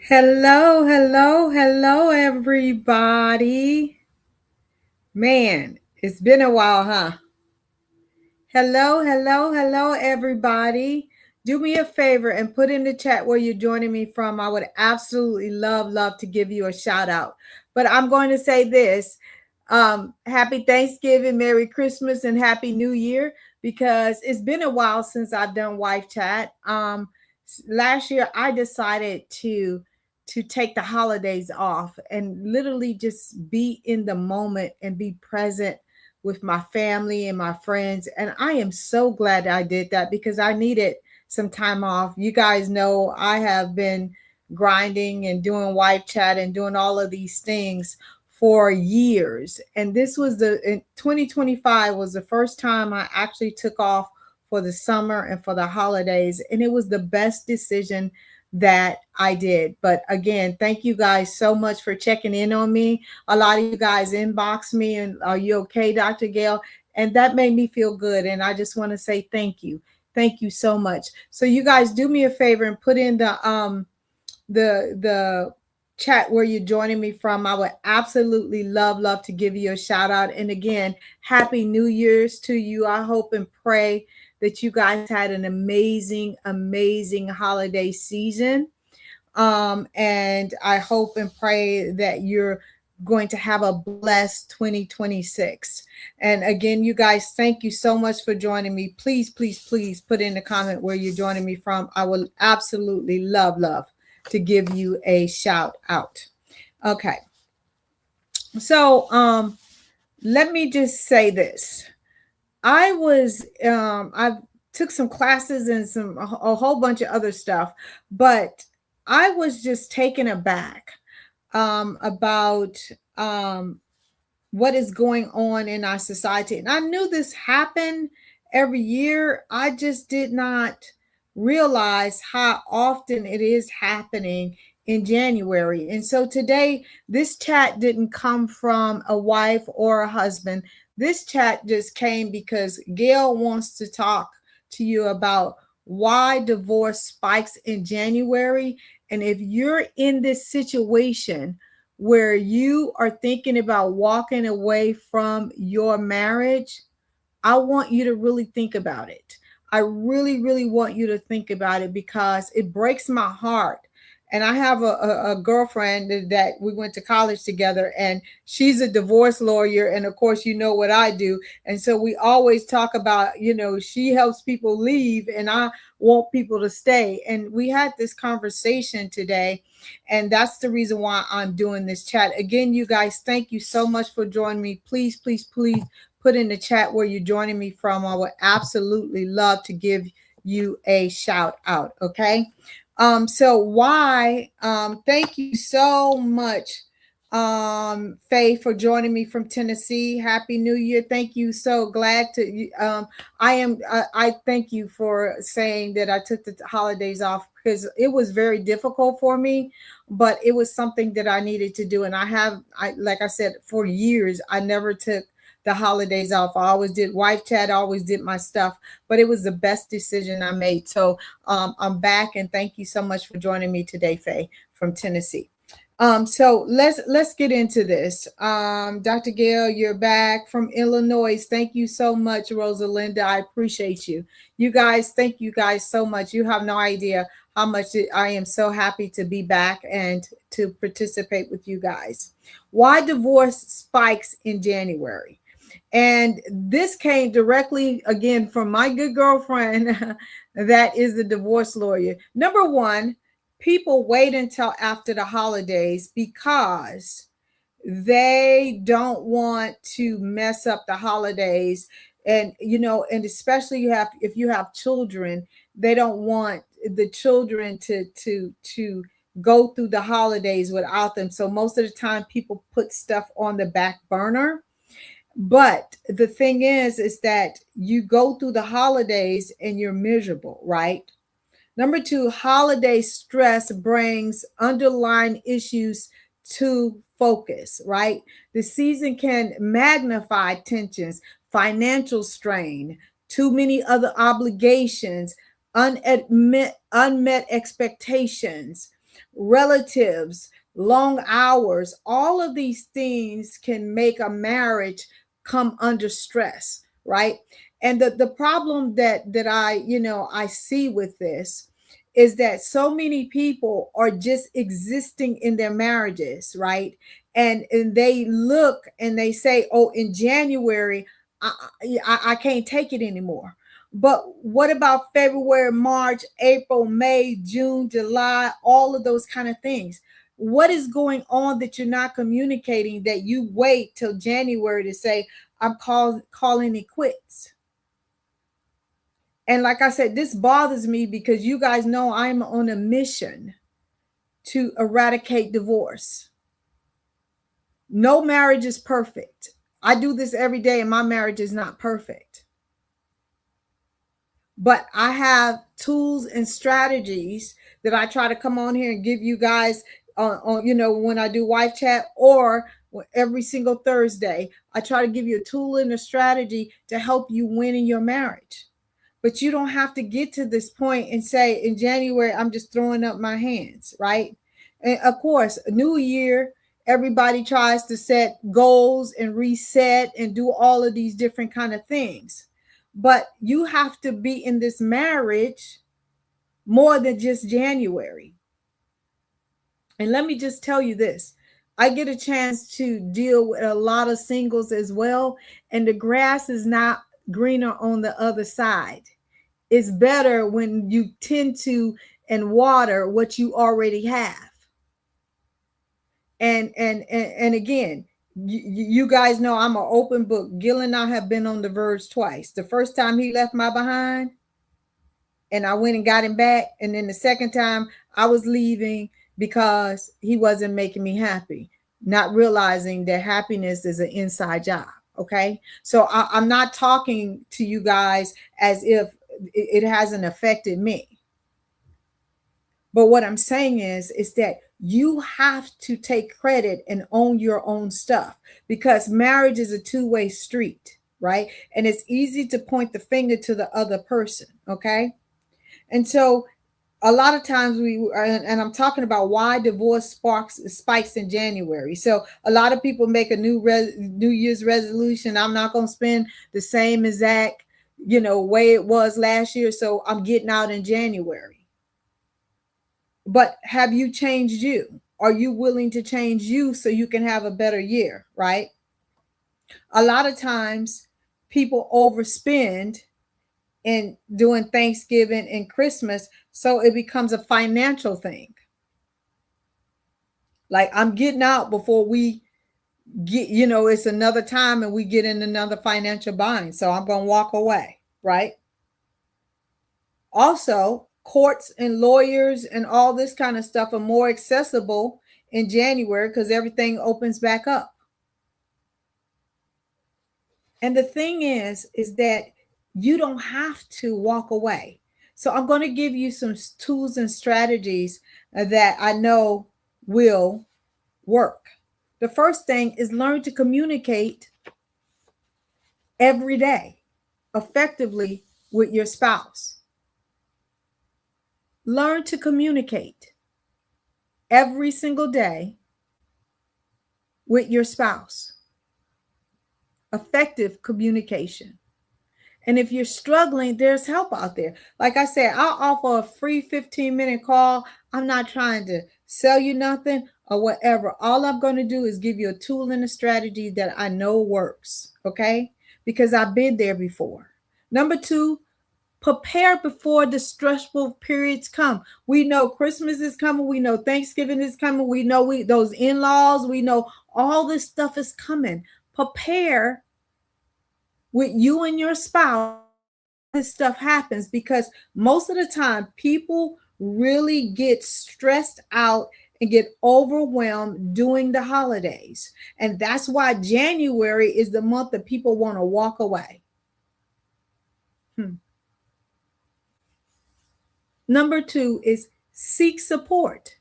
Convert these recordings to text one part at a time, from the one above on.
Hello, hello, hello, everybody. Man, it's been a while, huh? Hello, hello, hello, everybody. Do me a favor and put in the chat where you're joining me from. I would absolutely love to give you a shout out. But I'm going to say this happy Thanksgiving, Merry Christmas, and Happy New Year because it's been a while since I've done wife chat. Last year, I decided to take the holidays off and literally just be in the moment and be present with my family and my friends. And I am so glad I did that because I needed some time off. You guys know I have been grinding and doing wife chat and doing all of these things for years. And this was in 2025 was the first time I actually took off for the summer and for the holidays. And it was the best decision that I did. But again, thank you guys so much for checking in on me. A lot of you guys inbox me and are you okay, Dr. Gail? And that made me feel good. And I just want to say thank you. Thank you so much. So you guys do me a favor and put in the chat where you're joining me from. I would absolutely love to give you a shout out. And again, happy New Year's to you. I hope and pray that you guys had an amazing holiday season. And I hope and pray that you're going to have a blessed 2026. And again, you guys, thank you so much for joining me. Please put in the comment where you're joining me from. I will absolutely love to give you a shout out. Okay. So let me just say this. I took some classes and a whole bunch of other stuff, but I was just taken aback about what is going on in our society. And I knew this happened every year. I just did not realize how often it is happening in January. And so today, this chat didn't come from a wife or a husband. This chat just came because Gail wants to talk to you about why divorce spikes in January. And if you're in this situation where you are thinking about walking away from your marriage, I want you to really think about it. I really want you to think about it because it breaks my heart. And I have a girlfriend that we went to college together, and she's a divorce lawyer. And of course, you know what I do. And so we always talk about, she helps people leave, and I want people to stay. And we had this conversation today, and that's the reason why I'm doing this chat. Again, you guys, thank you so much for joining me. Please put in the chat where you're joining me from. I would absolutely love to give you a shout out. Okay. So why? Thank you so much, Faye, for joining me from Tennessee. Happy New Year. Thank you. So glad to, I thank you for saying that I took the holidays off because it was very difficult for me, but it was something that I needed to do. And like I said, for years, I never took the holidays off. I always did wife chat, I always did my stuff, but it was the best decision I made. So I'm back, and thank you so much for joining me today, Faye, from Tennessee. So let's get into this. Dr. Gail, you're back from Illinois. Thank you so much, Rosalinda. I appreciate you. You guys, thank you guys so much. You have no idea how much I am so happy to be back and to participate with you guys. Why divorce spikes in January? And this came directly again from my good girlfriend that is the divorce lawyer. Number one, people wait until after the holidays because they don't want to mess up the holidays. And and especially if you have children, they don't want the children to go through the holidays without them. So most of the time people put stuff on the back burner. But the thing is that you go through the holidays and you're miserable, right? Number two, holiday stress brings underlying issues to focus, right? The season can magnify tensions, financial strain, too many other obligations, unmet expectations. relatives, long hours, all of these things can make a marriage come under stress, right? And the problem that I see with this is that so many people are just existing in their marriages, right? And they look and they say, oh, in January I can't take it anymore. But what about February, March, April, May, June, July, all of those kind of things? What is going on that you're not communicating, that you wait till January to say, calling it quits? And like I said, this bothers me because you guys know I'm on a mission to eradicate divorce. No marriage is perfect. I do this every day and my marriage is not perfect. But I have tools and strategies that I try to come on here and give you guys when I do wife chat, or every single Thursday. I try to give you a tool and a strategy to help you win in your marriage. But you don't have to get to this point and say, in January, I'm just throwing up my hands, right? And of course, a new year, everybody tries to set goals and reset and do all of these different kind of things. But you have to be in this marriage more than just January. And let me just tell you this. I get a chance to deal with a lot of singles as well, and the grass is not greener on the other side. It's better when you tend to and water what you already have. And again, you guys know I'm an open book. Gil and I have been on the verge twice. The first time he left my behind and I went and got him back. And then the second time I was leaving because he wasn't making me happy, not realizing that happiness is an inside job. Okay. So I'm not talking to you guys as if it hasn't affected me. But what I'm saying is that you have to take credit and own your own stuff, because marriage is a two-way street, right? And it's easy to point the finger to the other person, okay? And so a lot of times and I'm talking about why divorce spikes in January. So a lot of people make a New Year's resolution. I'm not going to spend the same exact, way it was last year. So I'm getting out in January. But have you changed you? Are you willing to change you so you can have a better year, right? A lot of times people overspend in doing Thanksgiving and Christmas, so it becomes a financial thing. Like, I'm getting out before we get, it's another time and we get in another financial bind, so I'm going to walk away, right? Also, courts and lawyers and all this kind of stuff are more accessible in January because everything opens back up. And the thing is that you don't have to walk away. So I'm going to give you some tools and strategies that I know will work. The first thing is learn to communicate every day effectively with your spouse. Learn to communicate every single day with your spouse. Effective communication. And if you're struggling, there's help out there. Like I said, I'll offer a free 15-minute call. I'm not trying to sell you nothing or whatever. All I'm going to do is give you a tool and a strategy that I know works, okay? Because I've been there before. Number 2, prepare before the stressful periods come. We know Christmas is coming. We know Thanksgiving is coming. We know those in-laws. We know all this stuff is coming. Prepare with you and your spouse. This stuff happens because most of the time people really get stressed out and get overwhelmed during the holidays. And that's why January is the month that people want to walk away. Number 2 is seek support.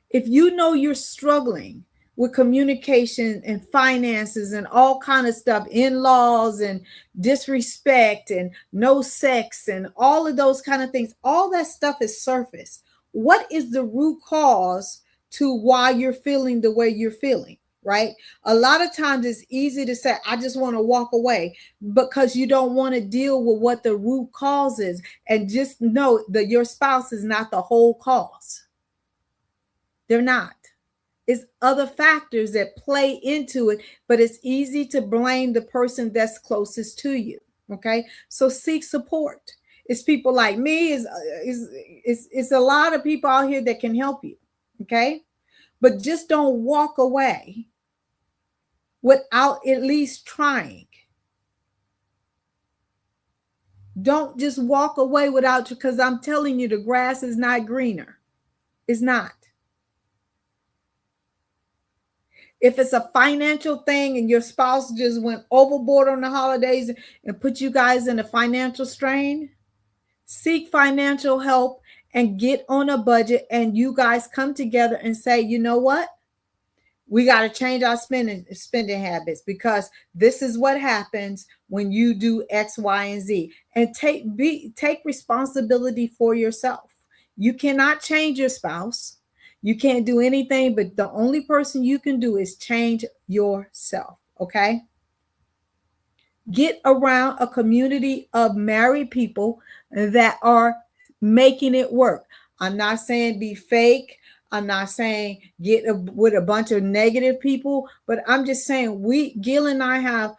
If you know you're struggling with communication and finances and all kind of stuff, in-laws and disrespect and no sex and all of those kind of things, all that stuff is surface. what is the root cause to why you're feeling the way you're feeling, right? A lot of times it's easy to say, I just want to walk away, because you don't want to deal with what the root cause is. And just know that your spouse is not the whole cause. They're not. It's other factors that play into it, but it's easy to blame the person that's closest to you. Okay, so seek support. It's people like me. It's a lot of people out here that can help you. Okay, but just don't walk away without at least trying. Don't just walk away without, because I'm telling you, the grass is not greener. It's not. If it's a financial thing and your spouse just went overboard on the holidays and put you guys in a financial strain, seek financial help and get on a budget, and you guys come together and say, you know what? We got to change our spending habits, because this is what happens when you do X, Y, and Z. And take responsibility for yourself. You cannot change your spouse. You can't do anything, but the only person you can do is change yourself. Okay? Get around a community of married people that are making it work. I'm not saying be fake. I'm not saying with a bunch of negative people, but I'm just saying Gil and I have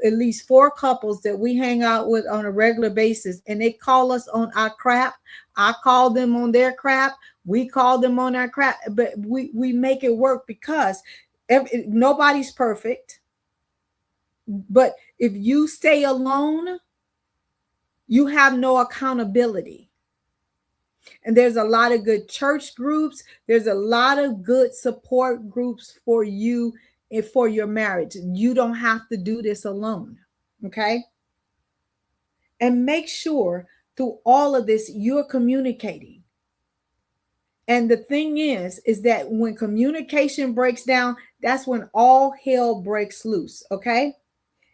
at least 4 couples that we hang out with on a regular basis, and they call us on our crap. I call them on their crap. We call them on our crap, but we make it work, because nobody's perfect. But if you stay alone, you have no accountability. And there's a lot of good church groups. There's a lot of good support groups for you and for your marriage. You don't have to do this alone. Okay? And make sure through all of this, you're communicating. And the thing is that when communication breaks down, that's when all hell breaks loose. Okay?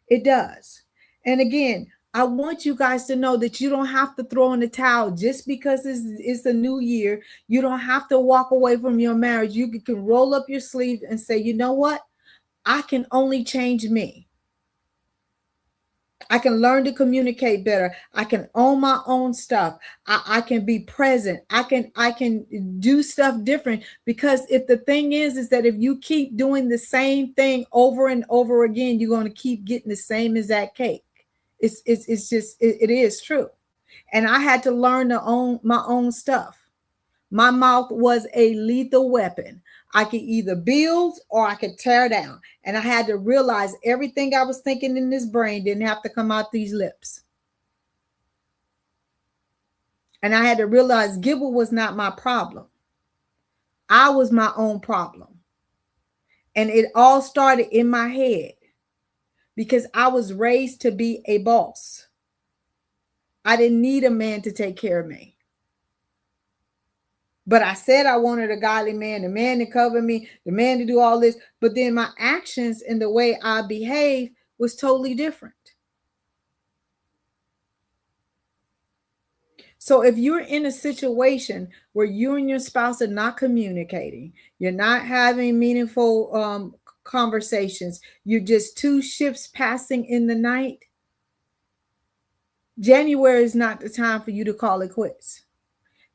It does. And again, I want you guys to know that you don't have to throw in the towel just because it's a new year. You don't have to walk away from your marriage. You can roll up your sleeve and say, you know what? I can only change me. I can learn to communicate better. I can own my own stuff. I can be present. I can do stuff different, because if the thing is that if you keep doing the same thing over and over again, you're going to keep getting the same exact cake. It's just it is true. And I had to learn to own my own stuff. My mouth was a lethal weapon. I could either build or I could tear down. And I had to realize everything I was thinking in this brain didn't have to come out these lips. And I had to realize Gilbert was not my problem. I was my own problem. And it all started in my head, because I was raised to be a boss. I didn't need a man to take care of me. But I said I wanted a godly man, the man to cover me, the man to do all this. But then my actions and the way I behave was totally different. So if you're in a situation where you and your spouse are not communicating, you're not having meaningful conversations, you're just 2 ships passing in the night, January is not the time for you to call it quits.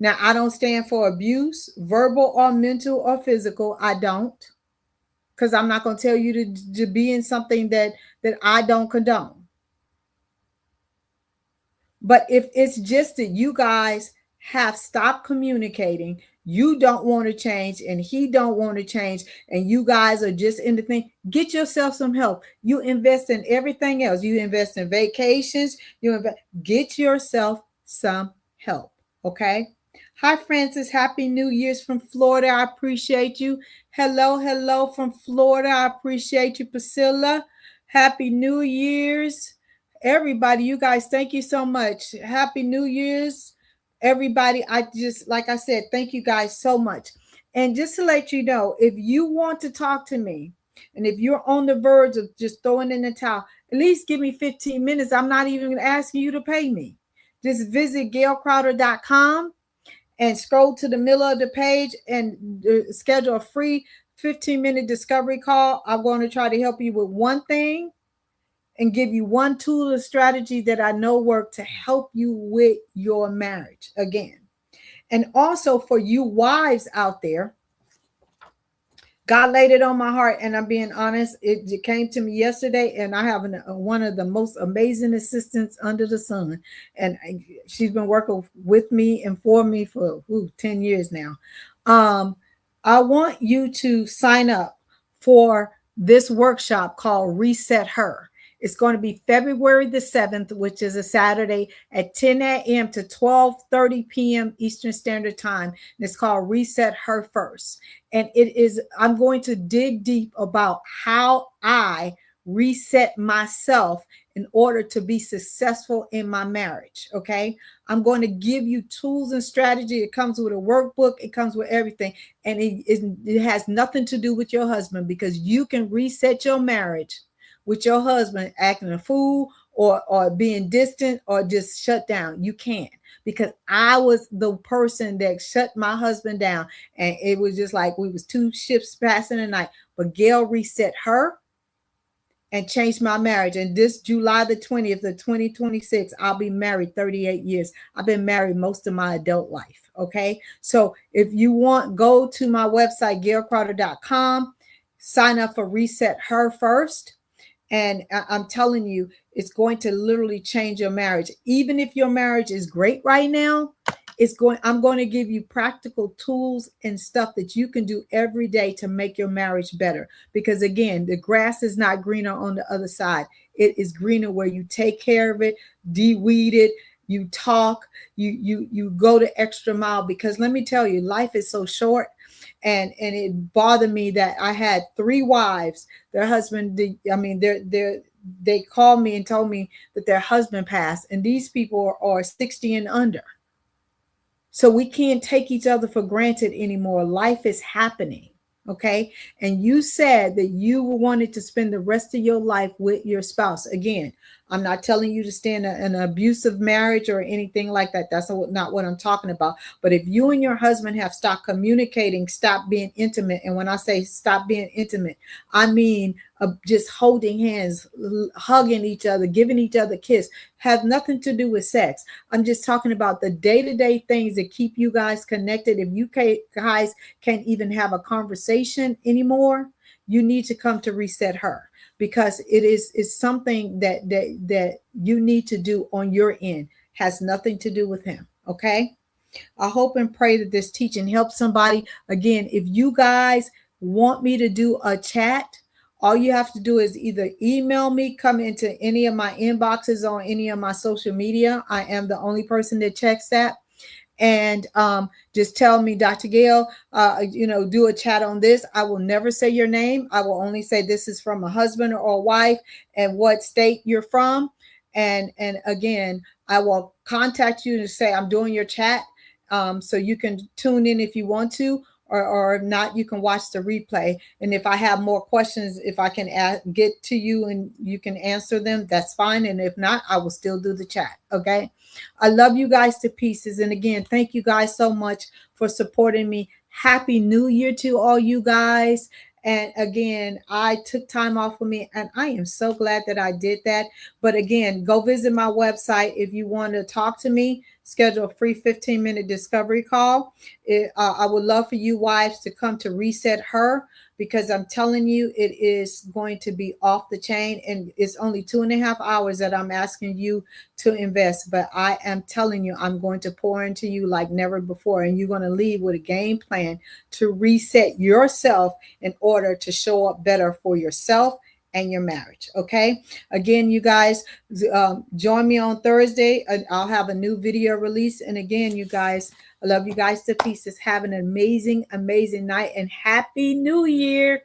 Now, I don't stand for abuse, verbal or mental or physical. I don't, because I'm not going to tell you to be in something that I don't condone. But if it's just that you guys have stopped communicating, you don't want to change and he don't want to change, and you guys are just in the thing, get yourself some help. You invest in everything else. You invest in vacations. Get yourself some help. Okay? Hi, Francis. Happy New Year's from Florida. I appreciate you. Hello from Florida. I appreciate you, Priscilla. Happy New Year's. Everybody, you guys, thank you so much. Happy New Year's, everybody. Like I said, thank you guys so much. And just to let you know, if you want to talk to me, and if you're on the verge of just throwing in the towel, at least give me 15 minutes. I'm not even asking you to pay me. Just visit gailcrowder.com. and scroll to the middle of the page and schedule a free 15-minute discovery call. I'm going to try to help you with one thing and give you one tool or strategy that I know work to help you with your marriage again. And also for you wives out there, God laid it on my heart, and I'm being honest. It came to me yesterday, and I have one of the most amazing assistants under the sun, and she's been working with me and for me for 10 years now. I want you to sign up for this workshop called Reset Her. It's going to be February the 7th, which is a Saturday at 10 a.m. to 12:30 p.m. Eastern Standard Time. And it's called Reset Her First. And I'm going to dig deep about how I reset myself in order to be successful in my marriage. Okay. I'm going to give you tools and strategy. It comes with a workbook. It comes with everything. And it has nothing to do with your husband, because you can reset your marriage with your husband acting a fool or being distant or just shut down. You can't, because I was the person that shut my husband down, and it was just like we was two ships passing the night. But Gail reset her and changed my marriage. And this July the 20th of 2026, I'll be married 38 years. I've been married most of my adult life. Okay. So if you want, go to my website, gailcrowder.com, sign up for Reset Her First. And I'm telling you, it's going to literally change your marriage. Even if your marriage is great right now, I'm going to give you practical tools and stuff that you can do every day to make your marriage better. Because again, the grass is not greener on the other side. It is greener where you take care of it, de-weed it, you talk, you go the extra mile. Because let me tell you, life is so short. And it bothered me that I had 3 wives. Their husband, they called me and told me that their husband passed, and these people are 60 and under. So we can't take each other for granted anymore. Life is happening. Okay. And you said that you wanted to spend the rest of your life with your spouse. Again, I'm not telling you to stay in an abusive marriage or anything like that. That's not what I'm talking about. But if you and your husband have stopped communicating, stop being intimate. And when I say stop being intimate, I mean just holding hands, hugging each other, giving each other a kiss, have nothing to do with sex. I'm just talking about the day-to-day things that keep you guys connected. If you guys can't even have a conversation anymore, you need to come to Reset Her, because it's something that you need to do on your end. Has nothing to do with him. Okay. I hope and pray that this teaching helps somebody. Again, if you guys want me to do a chat, all you have to do is either email me, come into any of my inboxes on any of my social media. I am the only person that checks that. And just tell me, Dr. Gail, do a chat on this. I will never say your name. I will only say this is from a husband or a wife and what state you're from. And again, I will contact you to say I'm doing your chat. So you can tune in if you want to, or if not, you can watch the replay. And if I have more questions, if I can get to you and you can answer them, that's fine. And if not, I will still do the chat. Okay. I love you guys to pieces. And again, thank you guys so much for supporting me. Happy New Year to all you guys. And again, I took time off for me, and I am so glad that I did that. But again, go visit my website if you want to talk to me. Schedule a free 15-minute discovery call. I would love for you wives to come to Reset Her, because I'm telling you, it is going to be off the chain. And it's only 2.5 hours that I'm asking you to invest. But I am telling you, I'm going to pour into you like never before. And you're going to leave with a game plan to reset yourself in order to show up better for yourself and your marriage. Okay. Again, you guys, join me on Thursday. I'll have a new video release. And again, you guys, I love you guys to pieces. Have an amazing, amazing night, and Happy New Year.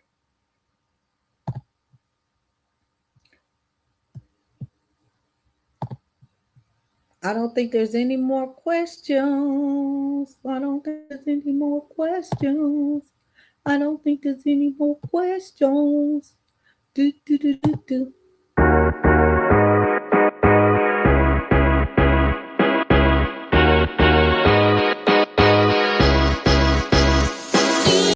I don't think there's any more questions. I don't think there's any more questions. I don't think there's any more questions. Do, do, do, do, do.